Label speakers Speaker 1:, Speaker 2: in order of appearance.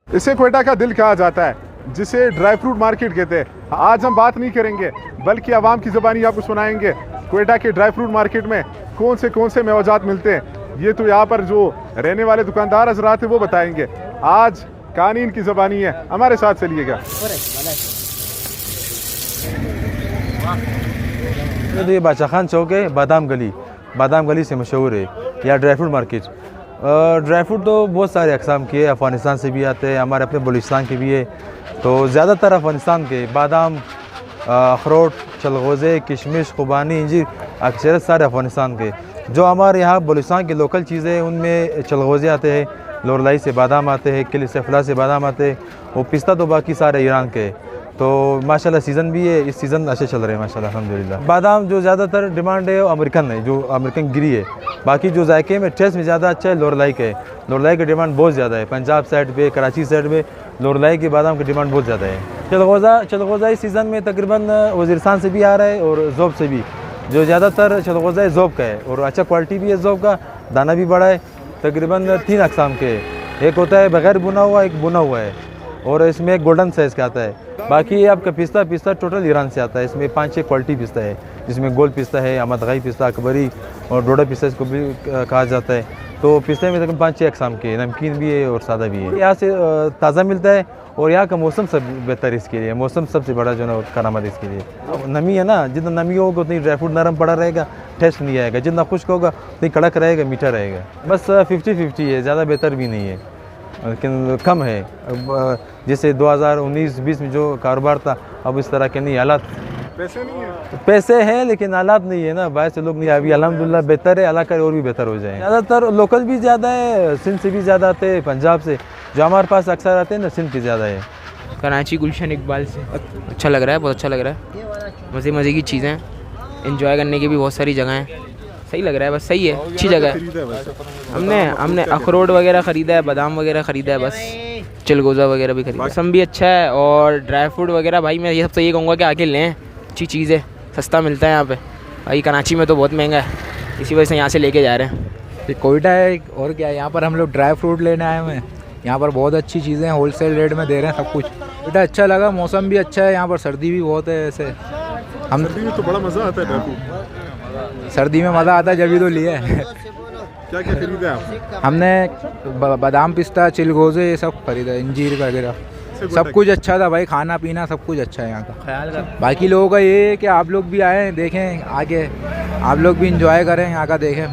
Speaker 1: इसे क्वेटा का दिल कहा जाता है, जिसे ड्राई फ्रूट मार्केट कहते हैं। आज हम बात नहीं करेंगे बल्कि आवाम की ज़बानी आपको सुनाएंगे क्वेटा के ड्राई फ्रूट मार्केट में कौन से मेवाजात मिलते हैं। ये तो यहाँ पर जो रहने वाले दुकानदार हजरात हैं वो बताएंगे। आज कानीन की ज़बानी है, हमारे साथ चलिएगा।
Speaker 2: तो ये बादशाह खान चौक है, बादाम गली से मशहूर है या dry fruit market. Dry fruit तो बहुत सारे अक़साम के है, अफ़गानिस्तान से भी आते हैं, हमारे अपने बलूचिस्तान के भी है। तो ज़्यादातर अफ़गानिस्तान के बादाम, अखरोट, चलगोज़े, किशमिश, खुबानी, इंजीर अक्सर सारे अफ़गानिस्तान के। जो हमारे यहाँ बलूचिस्तान के लोकल चीज़ें उनमें चलगोज़े आते हैं, लोरलाई से बादाम आते हैं, किल सफला से बादाम आते हैं, वो पिस्ता तो बाकी सारे ईरान के। तो माशाल्लाह सीज़न भी है, इस सीज़न अच्छे चल रहे हैं माशाल्लाह अल्हम्दुलिल्लाह। बादाम जो ज़्यादातर डिमांड है वो अमेरिकन है, जो अमेरिकन गिरी है। बाकी जो जायके में टेस्ट में ज़्यादा अच्छा है लोरलाई के। लोरलाई की डिमांड बहुत ज़्यादा है, पंजाब साइड पे, कराची साइड पे लोरलाई के बादाम की डिमांड बहुत ज़्यादा है। चलगोज़ा इस सीज़न में तकरीबन वज़ीरस्तान से भी आ रहा है और ज़ोब से भी। जो ज़्यादातर चलगोज़ा ज़ोब का है और अच्छा क्वालिटी भी है ज़ोब का, दाना भी बड़ा है। तकरीबन 3 अक़साम के, एक होता है बग़ैर बुना हुआ, एक बुना हुआ है, और इसमें एक गोल्डन साइज़ का आता है। बाकी आपका पिस्ता टोटल ईरान से आता है। इसमें 5-6 क्वालिटी पिस्ता है, जिसमें गोल पिस्ता है, अहमदगाई पिस्ता, अकबरी और डोडा पिस्ता इसको भी कहा जाता है। तो पिस्ते में तकरीबन 5-6 अक़साम के, नमकीन भी है और सादा भी है। यहाँ से ताज़ा मिलता है और यहाँ का मौसम सब बेहतर इसके लिए। मौसम सबसे बड़ा जो है करामत इसके लिए। नमी है ना, जितना नमी होगा उतनी ड्राई फ्रूट नरम पड़ा रहेगा, टेस्ट नहीं आएगा। जितना खुश्क होगा उतनी कड़क रहेगा, मीठा रहेगा। बस 50-50 है, ज़्यादा बेहतर भी नहीं है लेकिन कम है। जैसे 2019-20 में जो कारोबार था, अब इस तरह के नहीं हालात।
Speaker 1: पैसे नहीं है,
Speaker 2: पैसे हैं लेकिन हालात नहीं है ना, बाहर से लोग नहीं। अभी अल्हम्दुलिल्लाह बेहतर है, अल्लाह करे और भी बेहतर हो जाए। ज़्यादातर लोकल भी ज़्यादा है, सिंध से भी ज़्यादा आते हैं, पंजाब से जो हमारे पास अक्सर आते हैं ना, सिंध के ज़्यादा है।
Speaker 3: कराची गुलशन इकबाल से। अच्छा लग रहा है, बहुत अच्छा लग रहा है। मज़े की चीज़ें, एंजॉय करने की भी बहुत सारी जगह हैं। सही लग रहा है, बस सही है, अच्छी जगह है। हमने अखरोट वगैरह ख़रीदा है, बादाम वगैरह ख़रीदा है, बस चिलगोज़ा वगैरह भी खरीदा। मौसम भी अच्छा है और ड्राई फ्रूट वगैरह भाई मैं ये सबसे ये कहूँगा कि आके लें, अच्छी चीज़ है, सस्ता मिलता है यहाँ पे। भाई कराची में तो बहुत महंगा है, इसी वजह से यहाँ से लेके जा रहे हैं।
Speaker 4: ये कोयटा है और क्या है, यहाँ पर हम लोग ड्राई फ्रूट लेने आए हुए हैं। यहाँ पर बहुत अच्छी चीज़ें होलसेल रेट में दे रहे हैं सब कुछ। कोयटा अच्छा लगा, मौसम भी अच्छा है, यहाँ पर सर्दी भी बहुत है। ऐसे हम
Speaker 1: सर्दी में तो बड़ा मज़ा आता है ड्राई फ्रूट।
Speaker 4: सर्दी में मज़ा आता है, जब भी तो लिया है।
Speaker 1: क्या खरीदा आप?
Speaker 4: हमने बादाम, पिस्ता, चिलगोज़े ये सब खरीदा, इंजीर वगैरह सब कुछ अच्छा था भाई। खाना पीना सब कुछ अच्छा है यहाँ का। ख्याल कर बाकी लोगों का ये है कि आप लोग भी आएँ, देखें, आगे आप लोग भी इंजॉय करें, यहाँ का देखें।